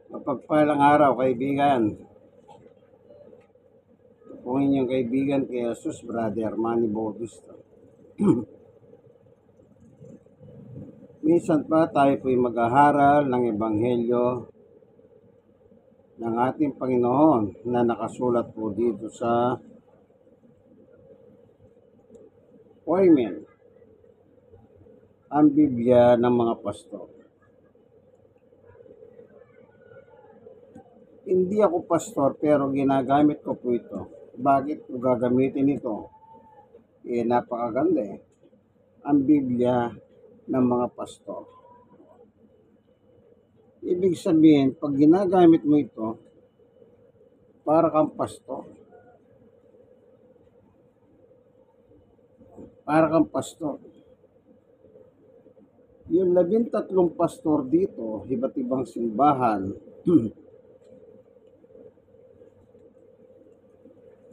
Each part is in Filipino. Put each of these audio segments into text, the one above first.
Mapagpalang araw, kaibigan. Ito po ang inyong kaibigan kay Jesus, Brother Manny Bautista. Minsan pa tayo po'y mag-aharal ng Ebanghelyo ng ating Panginoon na nakasulat po dito sa Poimen, ang Biblia ng mga pastor. Hindi ako pastor pero ginagamit ko po ito. Bakit ko gagamitin ito? Napakaganda eh. Ang Biblia ng mga pastor. Ibig sabihin, pag ginagamit mo ito, para kang pastor. Para kang pastor. Yung 13 pastor dito, iba't ibang simbahan,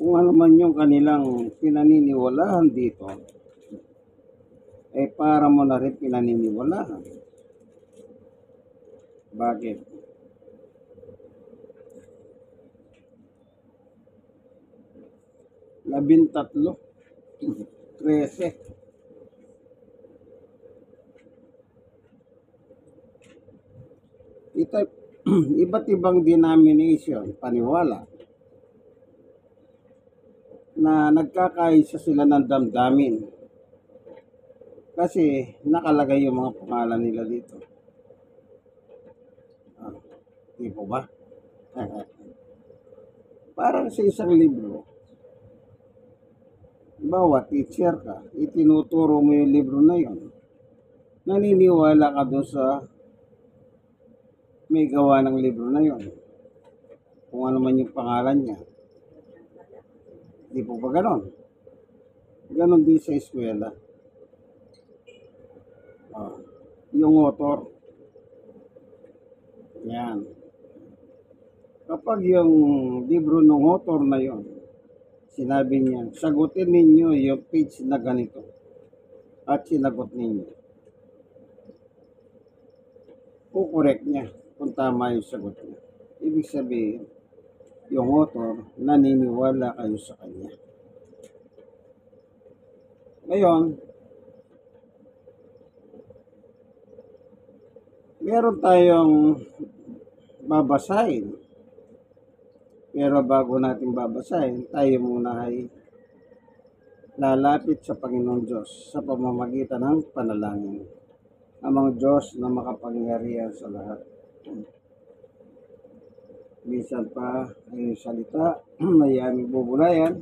kung ano man yung kanilang pinaniniwalaan dito, para mo na rin pinaniniwalaan. Bakit? Labintatlo, 13. Ito, iba't ibang denomination, paniwala, na nagkakaisa sila ng damdamin. Kasi nakalagay yung mga pangalan nila dito. Di po ba? Parang sa isang libro, bawat teacher ka, itinuturo mo yung libro na yon. Naniniwala ka doon sa may gawa ng libro na yon. Kung ano man yung pangalan niya. Di po ba ganon? Ganon din sa eskwela. Yung author. Yan. Kapag yung libro ng author na yon, sinabi niya, sagutin ninyo yung page na ganito. At sinagot ninyo. Correct niya kung tama yung sagot niya. Ibig sabihin, yung author, naniniwala kayo sa kanya. Ngayon, meron tayong babasahin. Pero bago natin babasahin, tayo muna ay lalapit sa Panginoon Diyos sa pamamagitan ng panalangin. Amang Diyos na makapangyarihan sa lahat. Minsan pa ang salita ay aming bubulayan.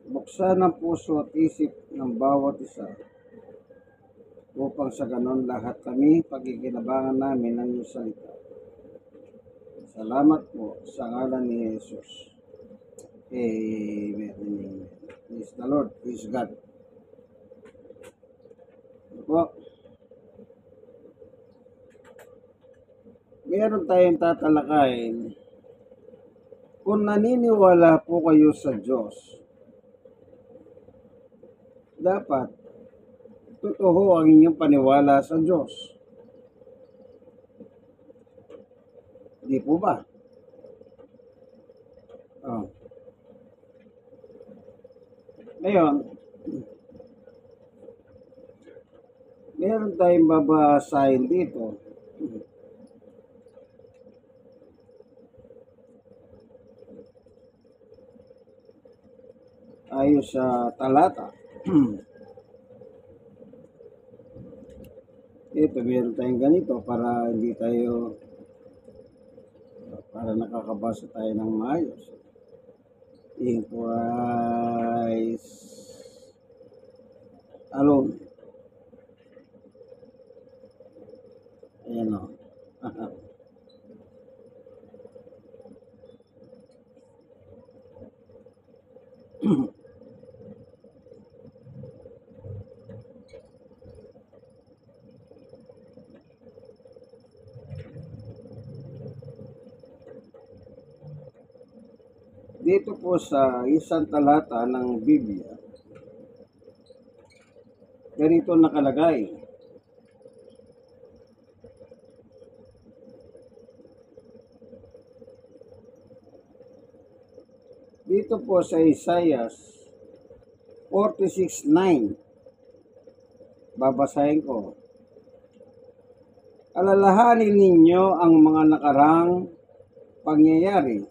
Buksan ang puso at isip ng bawat isa upang sa ganon lahat kami pagkikinabangan namin ng iyong salita. Salamat po sa ngalan ni Jesus. Amen. Amen. Praise the Lord. Praise God. Po. Meron tayong tatalakayin. Kung naniniwala po kayo sa Diyos, dapat totoo ang inyong paniwala sa Diyos. Di po ba? Ngayon, meron tayong babasahin dito. Ayos sa talata. Ito, meron tayong ganito para hindi tayo, para nakakabasa tayo ng maayos. In Christ alone. Ayan o. Dito po sa isang talata ng Biblia, ganito nakalagay. dito po sa Isaiah 46:9, babasahin ko. Alalahanin ninyo ang mga nakarang pangyayari.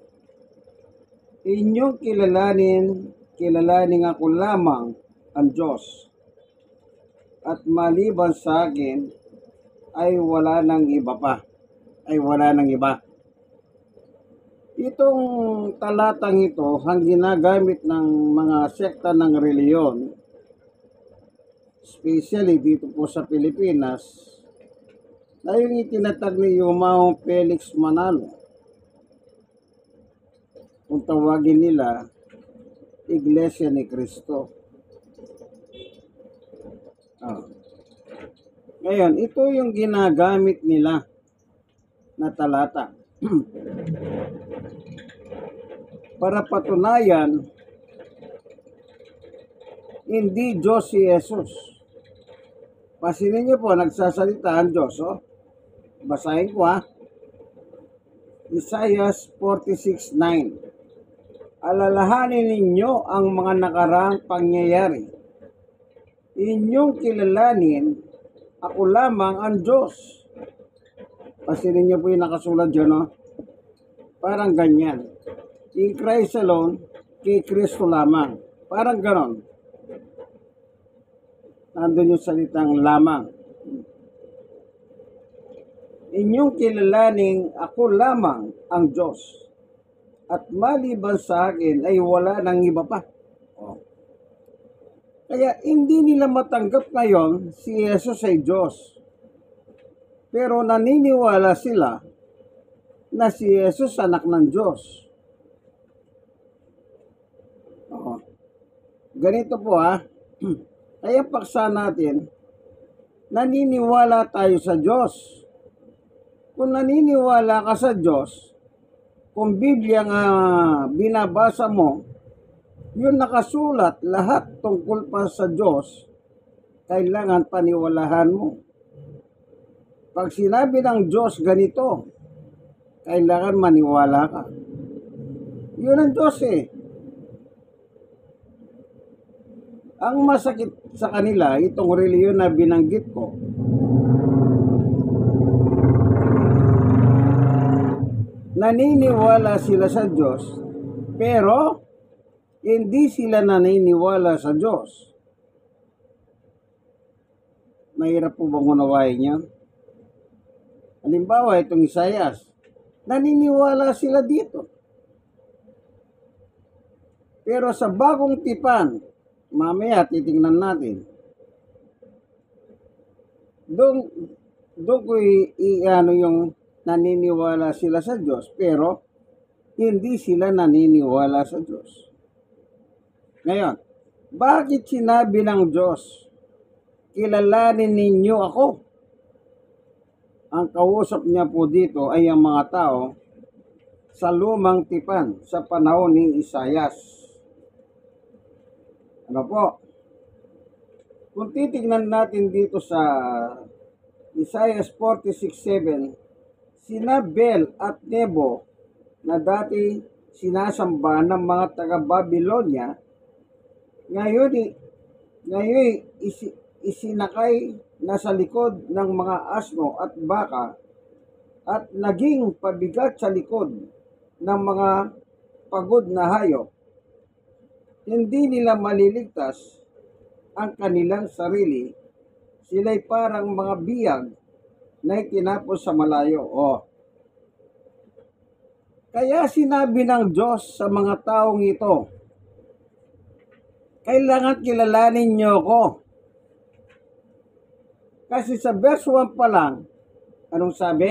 Inyong kilalanin ako lamang ang Diyos. At maliban sa akin ay wala nang iba pa. Ay wala nang iba. Itong talatang ito ang ginagamit ng mga sekta ng reliyon, especially dito po sa Pilipinas, na yung itinatag ni Yumao Felix Manalo. Kung tawagin nila, Iglesia ni Cristo. Ngayon, ito yung ginagamit nila na talata. Para patunayan, hindi Diyos si Jesus. Pasinin niyo po, nagsasalita ang Diyos. Oh. Basahin ko ha. Isaiah 46:9. Alalahanin ninyo ang mga nakarang pangyayari. Inyong kilalanin, ako lamang ang Diyos. Pasinin niyo po yung nakasulat dyan, no? Parang ganyan. In Christ alone, kay Kristo lamang. Parang ganon. Nandun yung salitang lamang. Inyong kilalaning ako lamang ang Diyos. At maliban sa akin ay wala nang iba pa. Oh. Kaya hindi nila matanggap ngayon si Jesus ay Diyos. Pero naniniwala sila na si Jesus anak ng Diyos. Oh. Ganito po ha. Kaya paksa natin, naniniwala tayo sa Diyos. Kung naniniwala ka sa Diyos, kung Biblia nga binabasa mo, yun nakasulat lahat tungkol pa sa Diyos, kailangan paniwalahan mo. Pag sinabi ng Diyos ganito, kailangan maniwala ka. Yun ang Diyos eh. Ang masakit sa kanila, itong reliyon na binanggit ko, naniniwala sila sa Diyos, pero hindi sila naniniwala sa Diyos. Mahirap po bang unawain yan? Halimbawa, itong Isaiah, naniniwala sila dito. Pero sa bagong tipan, mamaya titingnan natin, doon ko i-ano yung naniniwala sila sa Diyos, pero hindi sila naniniwala sa Diyos. Ngayon, bakit sinabi ng Diyos, kilalanin ninyo ako? Ang kausap niya po dito ay ang mga tao sa lumang tipan sa panahon ni Isaiah. Ano po? Kung titignan natin dito sa Isaiah 46:7, sina Bel at Nebo na dati sinasamba ng mga taga-Babylonia, ngayon isinakay na sa likod ng mga asno at baka at naging pabigat sa likod ng mga pagod na hayop. Hindi nila maliligtas ang kanilang sarili. Sila'y parang mga biyag na itinapos sa malayo. Oh. Kaya sinabi ng Diyos sa mga taong ito, kailangan kilalanin niyo ko. Kasi sa verse 1 pa lang, anong sabi?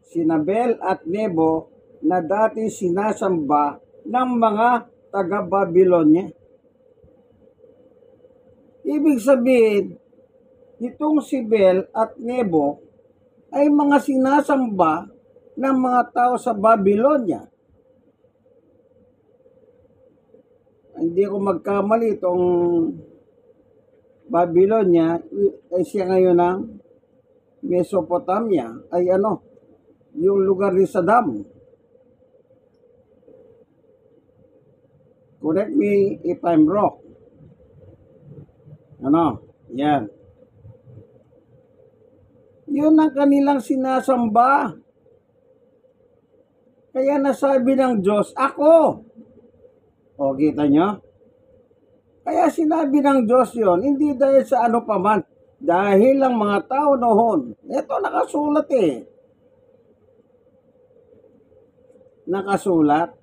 Sina Bel at Nebo na dati sinasamba ng mga taga-Babylonia. Ibig sabihin, itong si Bel at Nebo ay mga sinasamba ng mga tao sa Babylonia. Hindi ko magkamali, itong Babylonia ay siya ngayon ng Mesopotamia, ay yung lugar ni Saddam. Correct me if I'm wrong. Ano? Yan. Yun ang kanilang sinasamba. Kaya nasabi ng Diyos, ako. O, kita nyo? Kaya sinabi ng Diyos yon, hindi dahil sa ano paman. Dahil ang mga tao noon, ito nakasulat eh. Nakasulat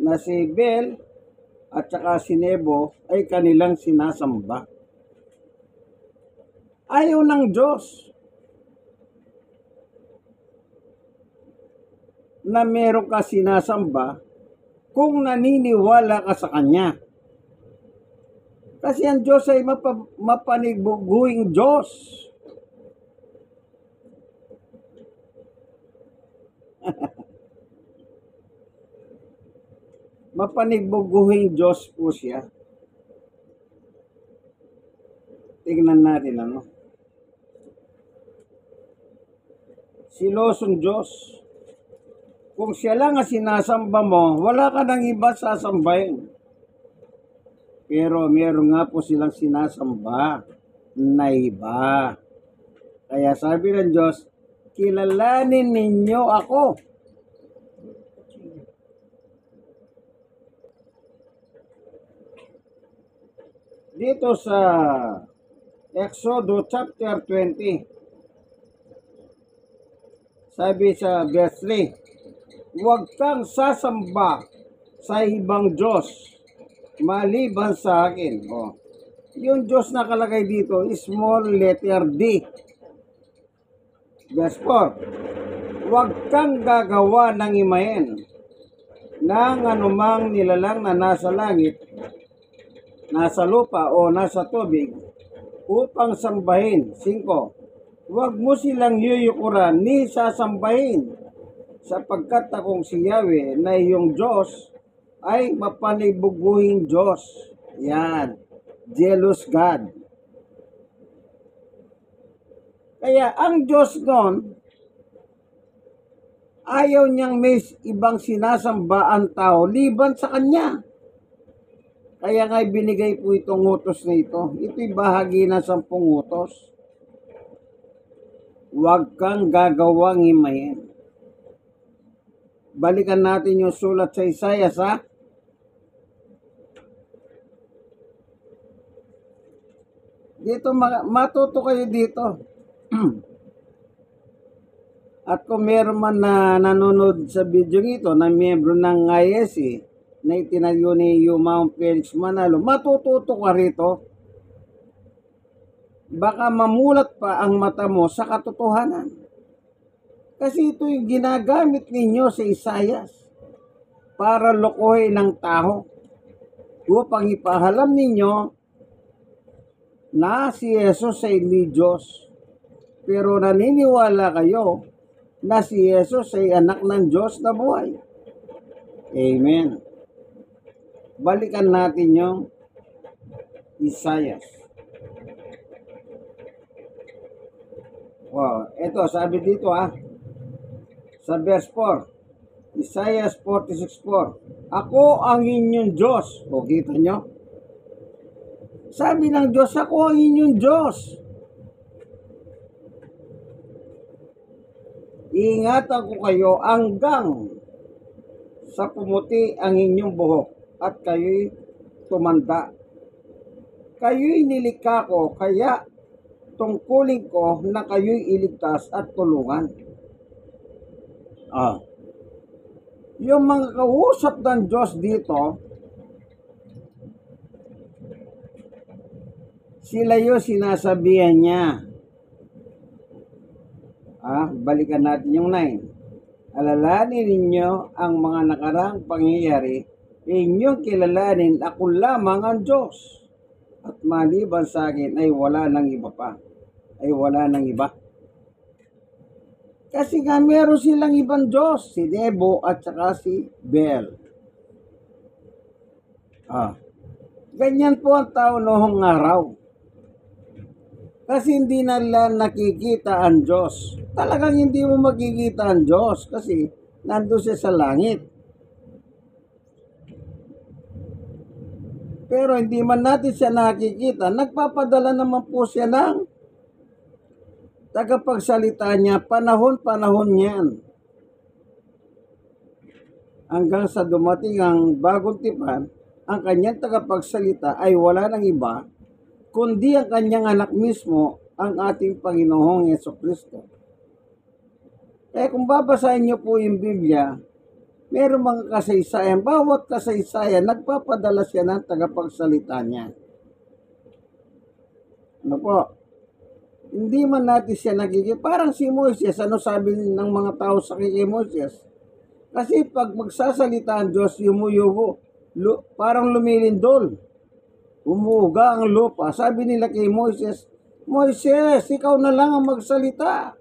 na si Bel at saka si Nebo ay kanilang sinasamba. Ayaw ng Diyos na meron ka sinasamba kung naniniwala ka sa Kanya. Kasi ang Diyos ay mapanigbuguing Diyos. Mapanigbuguing Diyos po siya. Tingnan natin ano. Silosong Diyos. Kung siya lang ang sinasamba mo, wala ka nang iba sasambahin. Pero meron nga po silang sinasamba na iba. Kaya sabi ng Diyos, kilalanin ninyo ako. Dito sa Exodus chapter 20, sabi sa verse 3, huwag kang sasamba sa ibang Diyos maliban sa akin. O, yung Diyos na nakalagay dito, small letter D. Verse 4, huwag kang gagawa ng imahen ng anumang nilalang na nasa langit, nasa lupa o nasa tubig upang sambahin. 5, huwag mo silang yuyukuran ni sasambahin, sapagkat akong si Yahweh na iyong Diyos ay mapanibuguhing Diyos. Yan. Jealous God. Kaya ang Diyos noon, ayaw niyang may ibang sinasamba ang tao liban sa Kanya. Kaya nga binigay po itong utos na ito. Ito'y bahagi ng 10 utos. Huwag kang gagawang imahen. Balikan natin yung sulat sa Isaiah ha. Dito matuto kayo dito. At kung meron man na nanonood sa video ito na miyembro ng ISC na itinayo ni Mount Felix Manalo, matututo ka rito. Baka mamulat pa ang mata mo sa katotohanan. Kasi ito yung ginagamit ninyo sa Isaiah para lokohin ng tao upang ipahalam ninyo na si Jesus ay ni Diyos. Pero naniniwala kayo na si Jesus ay anak ng Diyos na buhay. Amen. Balikan natin yung Isaiah. Wow, ito sabi dito sa verse 4, Isaiah 46:4, ako ang inyong Diyos. O kita nyo? Sabi ng Diyos, ako ang inyong Diyos. Iingatan ko kayo hanggang sa pumuti ang inyong buhok at kayo'y tumanda. Kayo'y nilikha ko, kaya tungkulin ko na kayo'y iligtas at tulungan. Yung mga kausap ng Diyos dito, sila yung sinasabihan niya. Balikan natin yung 9. Alalahanin ninyo ang mga nakaraang pangyayari, inyong kilalanin ako lamang ang Diyos. At maliban sa akin ay wala nang iba pa. Ay wala nang iba. Kasi nga meron silang ibang Diyos, si Nebo at saka si Bel. Ganyan po ang tao noong araw. Kasi hindi nila nakikita ang Diyos. Talagang hindi mo makikita ang Diyos kasi nandun siya sa langit. Pero hindi man natin siya nakikita, nagpapadala naman po siya ng tagapagsalita niya, panahon-panahon niyan. Hanggang sa dumating ang bagong tipan, ang kanyang tagapagsalita ay wala ng iba, kundi ang kanyang anak mismo, ang ating Panginoong Jesucristo. Kaya kung babasahin niyo po yung Biblia, meron mga kasaysayan. Bawat kasaysayan, nagpapadala siya ng tagapagsalita niya. Ano po? Hindi man natin siya nakikita. Parang si Moises, ano sabi ng mga tao sa kay Moises? Kasi pag magsasalita ang Diyos, yumuyugo. Parang lumilindol. Umuuga ang lupa. Sabi nila kay Moises, Moises, ikaw na lang ang magsalita.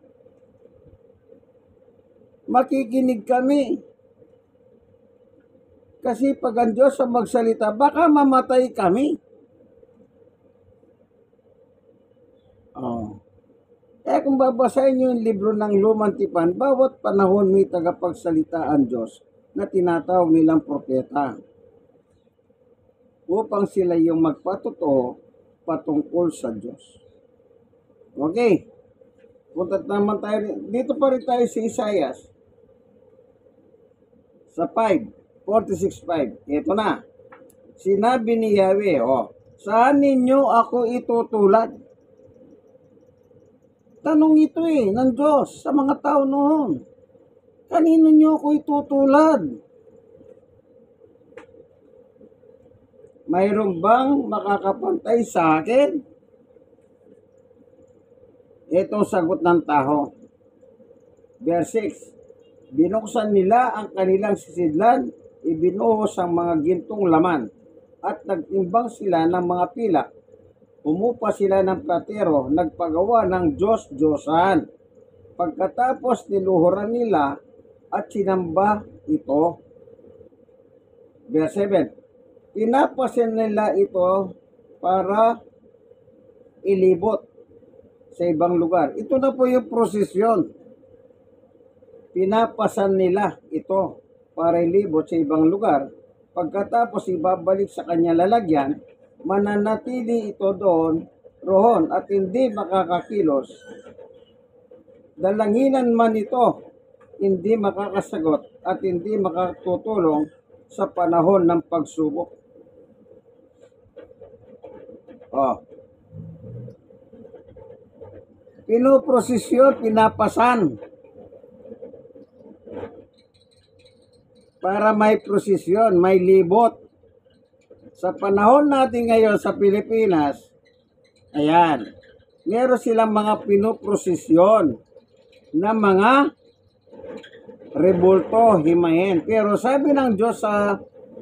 Makikinig kami. Kasi pag ang Diyos ang magsalita, baka mamatay kami. Oh. Kaya kung babasahin niyo yung libro ng Lumang Tipan, bawat panahon may tagapagsalita ang Diyos na tinatawag nilang propeta upang sila yung magpatotoo patungkol sa Diyos. Okay. Punta naman tayo. Dito pa rin tayo sa Isaias. Sa 46:5. Ito na. Sinabi ni Yahweh, saan ninyo ako itutulad? Tanong ito ng Diyos sa mga tao noon. Kanino nyo ako itutulad? Mayroon bang makakapantay sa akin? Ito ang sagot ng tao. Verse 6. Binuksan nila ang kanilang sisidlan, ibinuhos ang mga gintong laman, at nagtimbang sila ng mga pilak. Umupa sila ng platero, nagpagawa ng Diyos-Diyosan. Pagkatapos niluhuran nila at sinamba ito. Verse 7. Pinapasin nila ito para ilibot sa ibang lugar. Ito na po yung prosesyon. Pinapasan nila ito para ilibot sa ibang lugar. Pagkatapos ibabalik sa kanya lalagyan, mananatili ito roon at hindi makakakilos. Dalanginan man ito, hindi makakasagot at hindi makatutulong sa panahon ng pagsubok. Pinoprosesyon, pinapasan. Para may prosesyon, may libot. Sa panahon natin ngayon sa Pilipinas, ayan, meron silang mga pinoprosesyon na mga rebulto, himayin. Pero sabi ng Diyos sa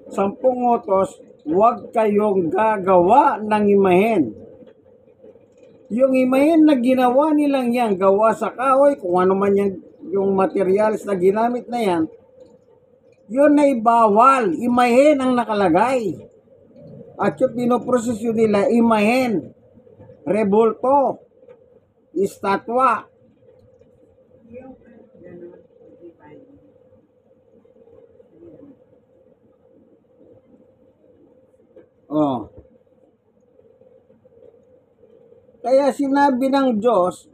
10 utos, huwag kayong gagawa ng himayin. Yung himayin na ginawa nilang yan, gawa sa kahoy, kung ano man yung materials na ginamit na yan, yun ay bawal. Himayin ang nakalagay. At yung pinoprosesyon nila, imahen, rebulto, estatwa. Kaya sinabi ng Diyos,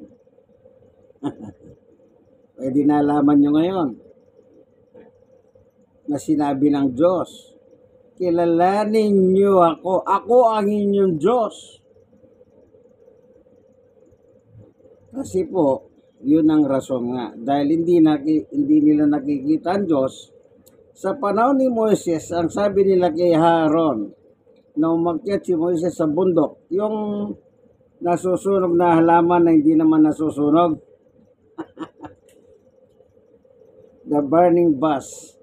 pwede nalaman nyo ngayon, na sinabi ng Diyos, kilalanin niyo ako. Ako ang inyong Diyos. Kasi po, yun ang rason nga. Dahil hindi nila nakikita ang Diyos. Sa panahon ni Moises, ang sabi nila kay Aaron, na umakyat si Moises sa bundok, yung nasusunog na halaman na hindi naman nasusunog. The burning bush.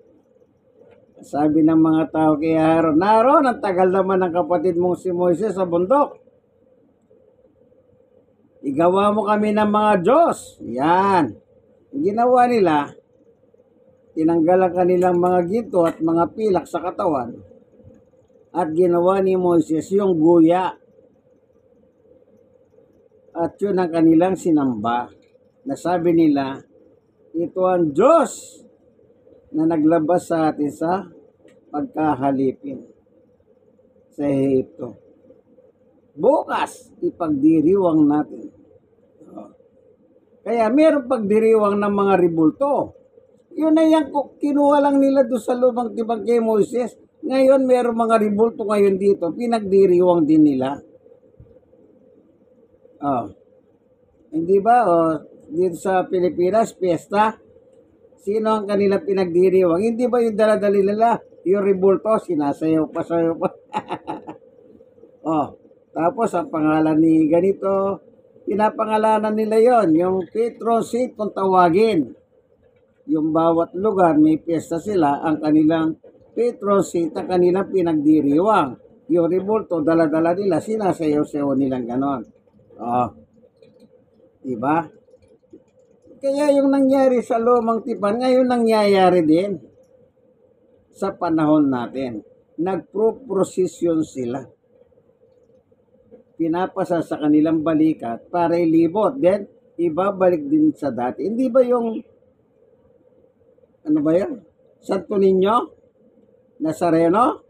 Sabi ng mga tao kay Aaron, Aaron, ang tagal naman ng kapatid mong si Moises sa bundok. Igawa mo kami ng mga Diyos. Yan. Ang ginawa nila, tinanggal ang kanilang mga ginto at mga pilak sa katawan at ginawa ni Moises yung guya. At yun ang kanilang sinamba. Nasabi nila, ito ang Diyos na naglabas sa atin sa pagkahalipin. sa Ehipto. Bukas, ipagdiriwang natin. Kaya meron pagdiriwang ng mga ribulto. Yun na yan, kinuha lang nila doon sa lumang tibag kay Moises. Ngayon, meron mga ribulto ngayon dito, pinagdiriwang din nila. Hindi ba? Dito sa Pilipinas, piyesta. Sino ang kanila pinagdiriwang? Hindi ba yung daladali nila? Yung ribulto, sinasayaw pa. Tapos ang pangalan ni ganito, pinapangalanan nila yon, yung patron saint kung tawagin. Yung bawat lugar may piyesta sila, ang kanilang patron saint ang kanilang pinagdiriwang. Yung ribulto, dala-dala nila, sinasayaw-sayaw nilang ganon. Diba? Kaya yung nangyari sa lumang tipan, ngayon nangyayari din sa panahon natin. Nagpro-procession sila. Pinapasa sa kanilang balikat para ilibot. Then, ibabalik din sa dati. Hindi ba yung ano ba yan? Santo Niño? Nazareno?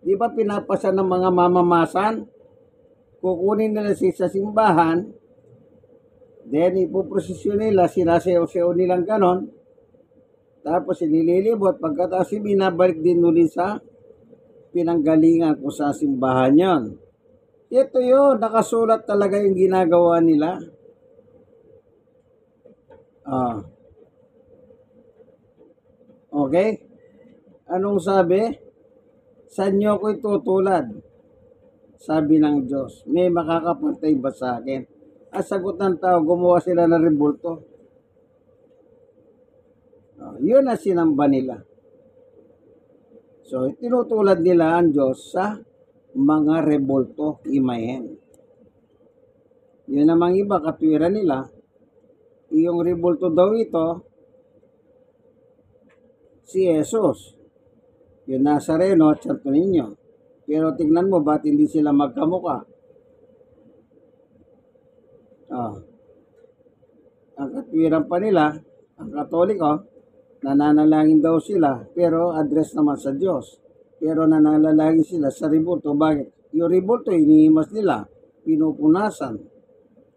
Di ba pinapasa ng mga mamamasan? Kukunin nila sa simbahan, then ipoprosesyon nila, sinasayaw-sayaw nilang ganon, tapos inililibot, pagkatapos binabalik din ulit sa pinanggalingan kung sa simbahan yon. Ito yun, nakasulat talaga yung ginagawa nila. Okay? Anong sabi? Saan nyo ko itutulad? Sabi ng Diyos, may makakapantay ba sa akin? At sagot ng tao, gumawa sila ng rebulto. Yun ang sinamba nila. So, tinutulad nila ang Diyos sa mga rebulto, imahen. Yun namang iba, katwiran nila, yung rebulto daw ito, si Jesus, yung Nazareno at Santo Niño. Pero tignan mo, ba't hindi sila magkamukha? Ang katwiran pa nila, ang Katoliko, nananalangin daw sila, pero address naman sa Diyos. Pero nananalangin sila sa rebulto. Bakit? Yung rebulto, inihimas nila, pinupunasan,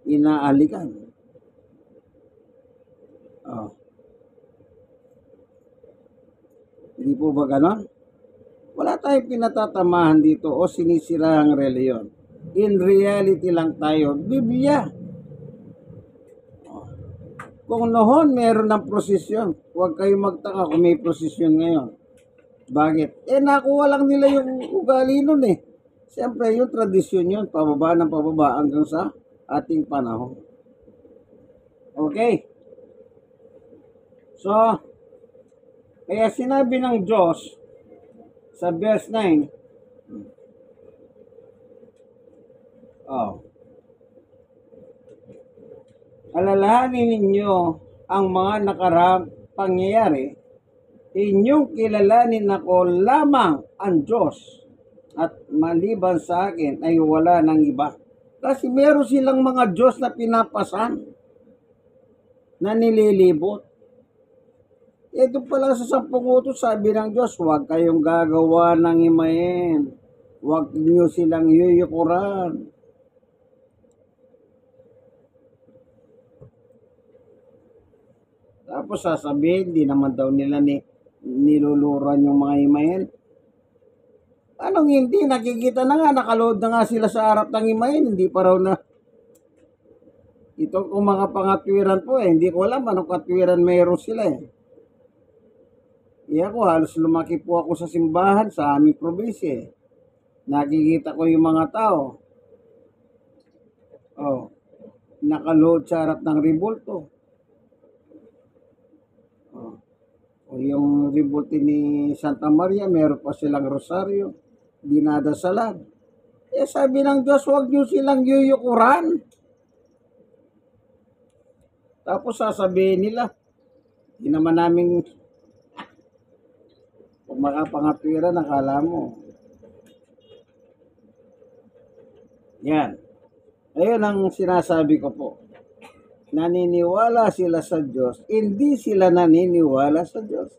inaalikan. Hindi po ba ganon? Wala tayong pinatatamahan dito o sinisira ang reliyon. In reality lang tayo, Biblia. Kung noon meron ng prosesyon, huwag kayong magtaka kung may prosesyon ngayon. Bakit? Nakuha lang nila yung ugali nun eh. Siyempre, yung tradisyon yun, pababa ng pababa hanggang sa ating panahon. Okay? So, kaya sinabi ng Diyos sa verse 9, alalahanin ninyo ang mga nakarang pangyayari, inyong kilalanin ako lamang ang Diyos, at maliban sa akin ay wala ng iba. Kasi meron silang mga Diyos na pinapasan, na nililibot. Ito pala sa 10 utos, sabi ng Diyos, huwag kayong gagawa ng imahen. Huwag niyo silang yuyukuran. Tapos sasabihin, di naman daw nila niluluran yung mga imahen. Anong hindi? Nakikita na nga, nakaload na nga sila sa harap ng imahen. Hindi pa raw na. Ito kung mga pangatwiran po hindi ko alam anong katwiran mayroon sila eh. Ako, halos lumaki po ako sa simbahan sa aming probinsya. Nakikita ko yung mga tao. Nakaload sa harap ng rebulto. Yung rebulto ni Santa Maria, meron pa silang rosaryo. Dinadasalan. Sabi ng Diyos, huwag niyo silang yuyukuran. Tapos sasabihin nila, hindi naman namin kung makapangatwira, nakala mo. Yan. Ayun ang sinasabi ko po. Naniniwala sila sa Diyos, hindi sila naniniwala sa Diyos.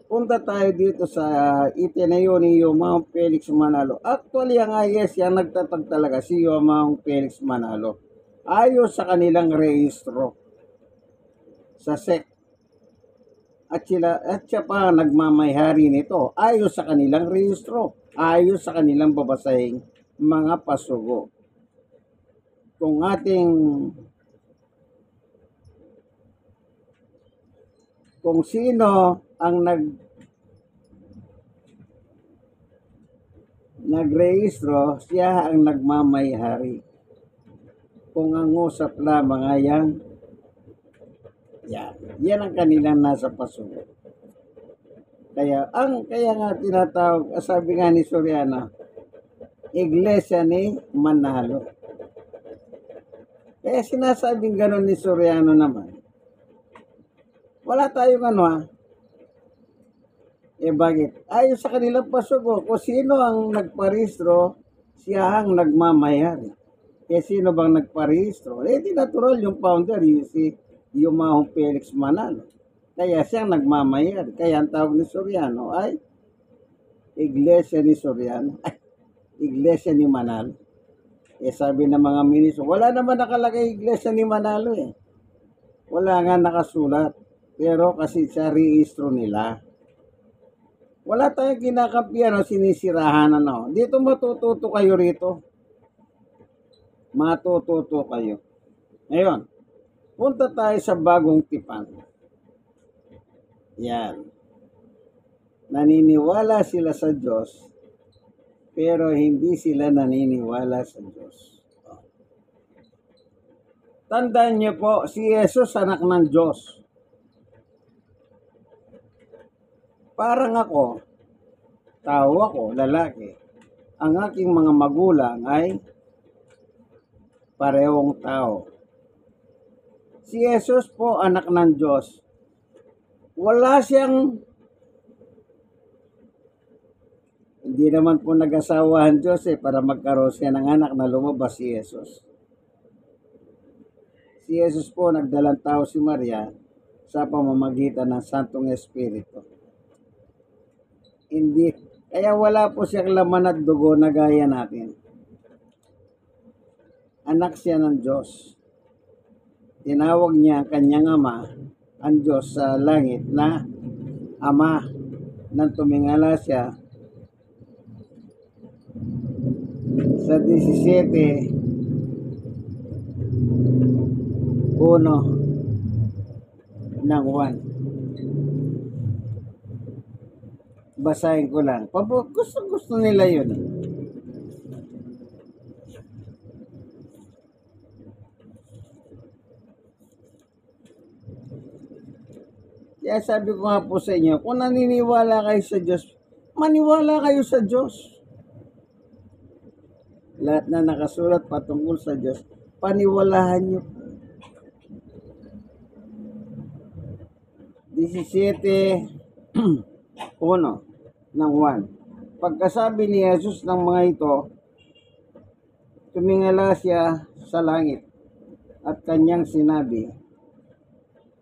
punta tayo dito sa itinayo ni Yumao Felix Manalo. Actually, ang IS yan nagtatag talaga si Yumao Felix Manalo. Ayon sa kanilang rehistro sa SEC. At siya pa nagmamayari nito ayon sa kanilang rehistro, ayon sa kanilang babasahing mga pasugo. Kung sino ang nagrehistro, siya ang nagmamayari. Kung ang usap lamang ay yan ang kanilang nasa pasugo. Kaya nga tinatawag, sabi nga ni Soriano, Iglesia ni Manalo. Kaya sinasabing gano'n ni Soriano naman, wala tayong bakit? Ayon sa kanilang pasugo, kung sino ang nagparehistro, siya ang nagmamayari. Sino bang nagparehistro? Di natural yung founder, si Yumao Felix Manalo. Kaya siyang nagmamayari. Kaya ang tawag ni Soriano ay Iglesia ni Soriano. Iglesia ni Manalo. Sabi ng mga ministro, wala naman nakalagay Iglesia ni Manalo Wala nga nakasulat. Pero kasi sa rehistro nila. Wala tayong kinakampihan o sinisirahan Dito matututo kayo rito. Matututo kayo. Ngayon, punta tayo sa Bagong Tipan. Yan. Naniniwala sila sa Diyos, pero hindi sila naniniwala sa Diyos. Tandaan niyo po, si Jesus anak ng Diyos. Parang ako, tao ako, lalaki. Ang aking mga magulang ay parehong tao. Si Jesus po anak ng Diyos. Wala siyang, hindi naman po nag-asawahan Diyos para magkaroon siya ng anak na lumabas si Jesus. Si Jesus po nagdalang tao si Maria sa pamamagitan ng Santong Espiritu. Hindi, kaya wala po siyang laman at dugo na gaya natin. Anak siya ng Diyos. Tinawag niya ang kanyang ama, ang Diyos sa langit na Ama. Nang tumingala siya sa 17:1 ng 1. Basahin ko lang. Gusto nila yun Kaya sabi ko nga po sa inyo, kung naniniwala kayo sa Diyos, maniwala kayo sa Diyos. Lahat na nakasulat patungkol sa Diyos, paniwalahan nyo. 17:1 ng 1. Pagkasabi ni Jesus ng mga ito, tumingala siya sa langit at kanyang sinabi,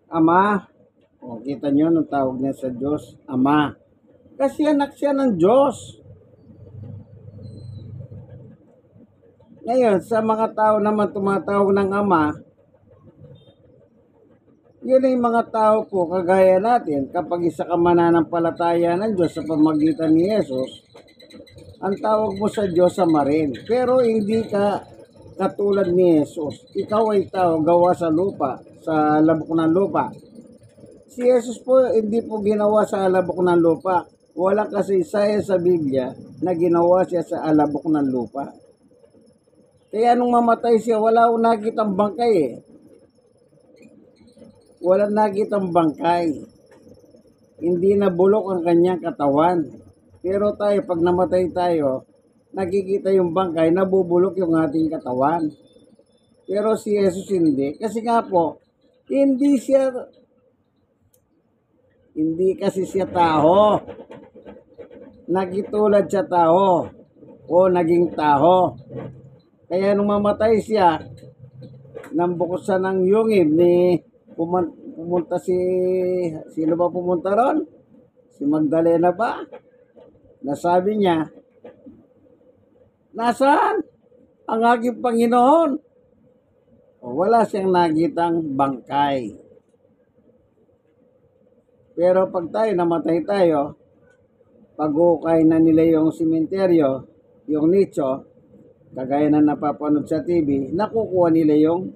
Ama, kita nyo nung tawag niya sa Diyos, Ama. Kasi anak siya ng Diyos. Ngayon, sa mga tao naman tumatawag ng Ama, yun ay mga tao po kagaya natin. Kapag isa ka mananampalataya ng Diyos sa pamagitan ni Jesus, ang tawag mo sa Diyos Ama rin. Pero hindi ka katulad ni Jesus. Ikaw ay tao gawa sa lupa, sa labok ng lupa. Si Jesus po hindi po ginawa sa alabok ng lupa. Wala kasaysayan sa Biblia na ginawa siya sa alabok ng lupa. Kaya nung mamatay siya, wala akong nakitang bangkay Wala nakitang bangkay. Hindi na bulok ang kanyang katawan. Pero tayo, pag namatay tayo, nakikita yung bangkay, nabubulok yung ating katawan. Pero si Jesus hindi. Kasi nga po, hindi kasi siya tao. Nagitulad siya tao. O naging tao. Kaya nung mamatay siya, nang bukusan ng yungib ni pumunta sino ba pumunta ron? Si Magdalena ba? Nasabi niya, nasaan ang aking Panginoon? O, wala siyang nakitang bangkay. Pero pag tayo namatay tayo, pag-ukay na nila yung simenteryo, yung nicho, kagaya na napapanood sa TV, nakukuha nila yung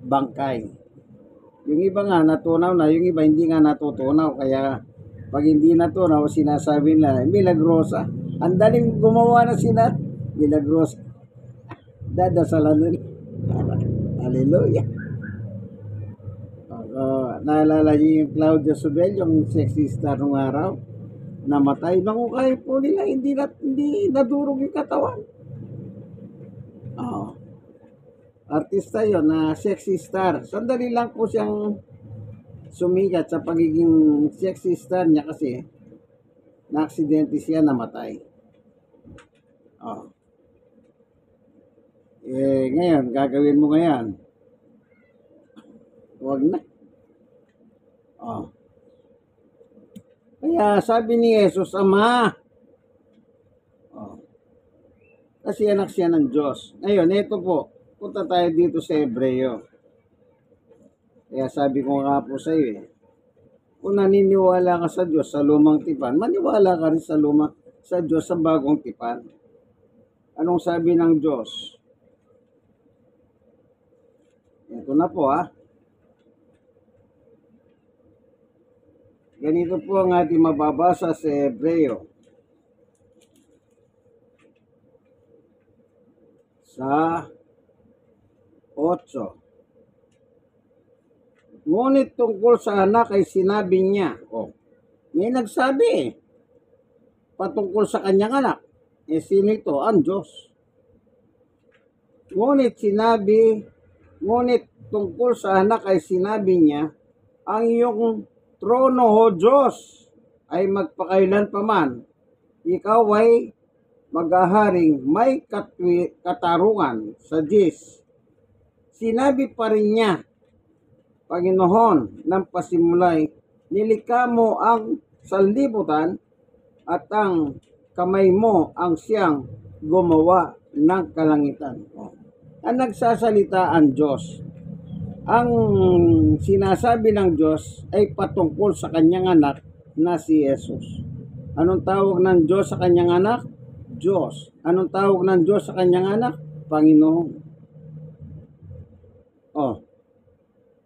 bangkay. Yung iba nga natunaw na, yung iba hindi nga natutunaw. Kaya pag hindi natunaw, sinasabi nila, milagrosa. Ang daling gumawa na sila, milagrosa. Dadasalan nila. Hallelujah. Naalala niyo yung Claudia Sobel, yung sexy star nung araw? Namatay. Nangukay po nila, hindi nadurog yung katawan. Oh. Artista yon na sexy star. Sandali lang po siyang sumikat sa pagiging sexy star niya kasi na-aksidente siya, namatay. Oh. Ngayon, gagawin mo ngayon. Huwag na. Oh. Kaya sabi ni Jesus, Ama. Oh. Kasi anak siya ng Diyos. Ngayon, ito po. Punta tayo dito sa Hebreo. Kaya sabi ko nga po sa iyo, kung naniniwala ka sa Diyos sa lumang tipan, maniwala ka rin sa Diyos sa bagong tipan. Anong sabi ng Diyos? Ito na po Ganito po ang ating mababasa sa Hebreo. Sa 8. Ngunit tungkol sa anak ay sinabi niya, may nagsabi patungkol sa kanyang anak. Sino ito? Ang Diyos. Ngunit tungkol sa anak ay sinabi niya, ang iyong trono, o Diyos, ay magpakailan paman. Ikaw ay maghaharing may katarungan sa Diyos. Sinabi pa rin niya, Panginoon, ng pasimulay, nilikha mo ang sanlibutan at ang kamay mo ang siyang gumawa ng kalangitan. Ang nagsasalita ang Diyos. Ang sinasabi ng Diyos ay patungkol sa kanyang anak na si Jesus. Anong tawag ng Diyos sa kanyang anak? Diyos. Anong tawag ng Diyos sa kanyang anak? Panginoon.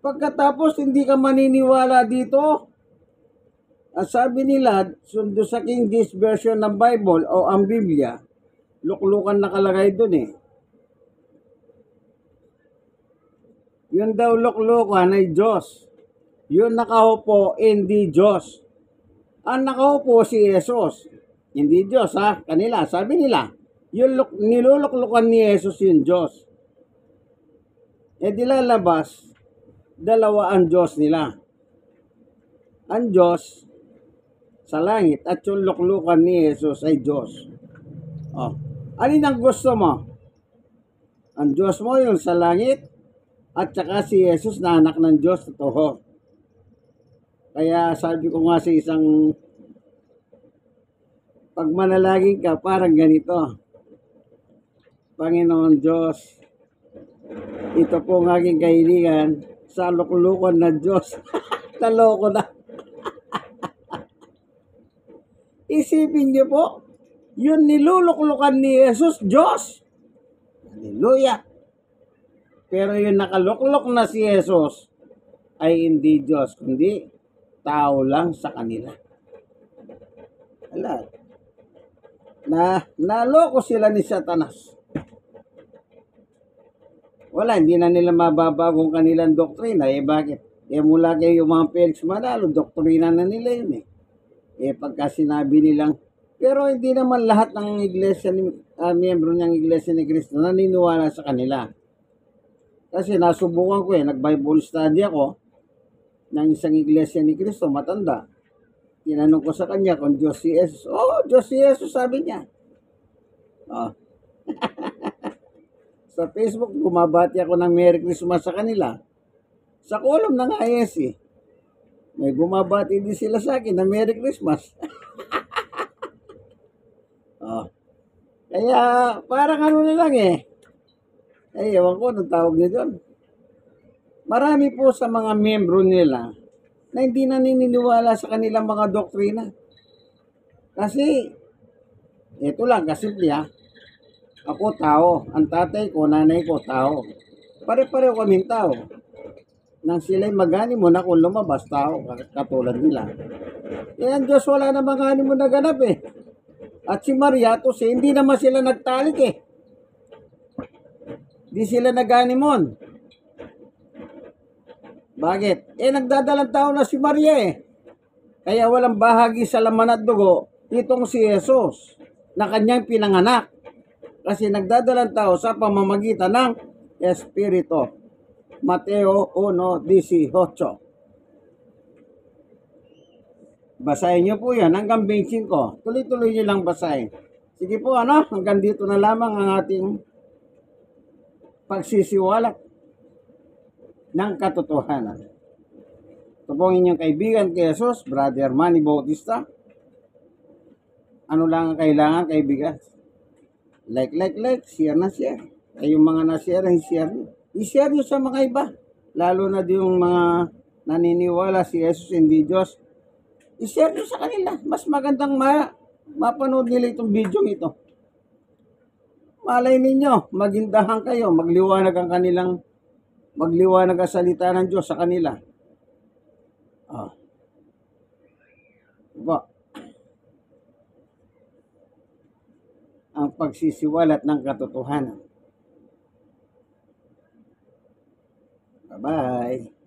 Pagkatapos hindi ka maniniwala dito, ang sabi nila, sundo sa King James Version ng Bible o ang Biblia, luklukan nakalagay dun Yun daw luklukan ay Diyos. Yun nakaupo, hindi Diyos. Ang nakaupo si Jesus. Hindi Diyos kanila. Sabi nila, yung niluluklukan ni Jesus yung Diyos. Dilalabas, dalawa ang Diyos nila. Ang Diyos sa langit at yung luklukan ni Jesus ay Diyos. Alin ang gusto mo? Ang Diyos mo yung sa langit at saka si Jesus na anak ng Diyos, totoo. Kaya sabi ko nga sa isang pag manalangin ka, parang ganito. Panginoon Diyos, ito po ang aking kahilingan sa luklukan ng Diyos. Taloko na. Isipin niyo po, yun niluluklukan ni Jesus, Diyos. Hallelujah. Pero yung nakaluklok na si Jesus ay hindi Diyos, kundi tao lang sa kanila. Naloko sila ni Satanas. Wala, hindi na nila mababagong kanilang doktrina. Bakit? Mula kayo yung mga Felix Manalo, doktrina na nila yun pagka sinabi nilang, pero hindi naman lahat ng iglesia, miyembro ng iglesia ni Cristo naniniwala sa kanila. Kasi nasubukan ko nag-Bible study ako ng isang iglesia ni Cristo, matanda. Tinanong ko sa kanya kung Diyos si Jesus. Diyos si Jesus, sabi niya. Sa Facebook, bumabati ako ng Merry Christmas sa kanila. Sa column ng IS May bumabati din sila sa akin na Merry Christmas. Oh. Kaya parang ano na lang eh. Ay, ewan ko, anong tawag niyo doon. Marami po sa mga membro nila na hindi naniniwala sa kanilang mga doktrina. Kasi, ito lang, kasimple ha. Ako tao, ang tatay ko, nanay ko tao. Pare-pareho kaming tao. Nang sila'y mag-honeymoon, ako lumabas tao, katulad nila. Eh, ang Diyos wala namang honeymoon na ganap eh. At si Maria, to si, hindi naman sila nagtalik eh. Di sila nag-honeymoon. Bakit? Eh, nagdadalang tao na si Maria eh. Kaya walang bahagi sa laman at dugo itong si Jesus na kanyang pinanganak. Kasi nagdadalang tao sa pamamagitan ng Espiritu. Mateo 1:18. Basahin niyo po yan hanggang 25. Tuloy-tuloy niyo lang basahin. Sige po, hanggang dito na lamang ang ating pagsisiwalat ng katotohanan. Ito po ang inyong kaibigan kay Jesus, Brother Manny Bautista. Ano lang ang kailangan, kaibigan? Like, share na share. Ay yung mga na-share, share nyo. I-share nyo sa mga iba. Lalo na yung mga naniniwala si Jesus hindi Diyos. I-share nyo sa kanila. Mas magandang mapanood nila itong video ito. Malay ninyo, magindahan kayo, magliwanag ang salita ng Diyos sa kanila. Diba? Ang pagsisiwalat ng katotohanan. Bye-bye.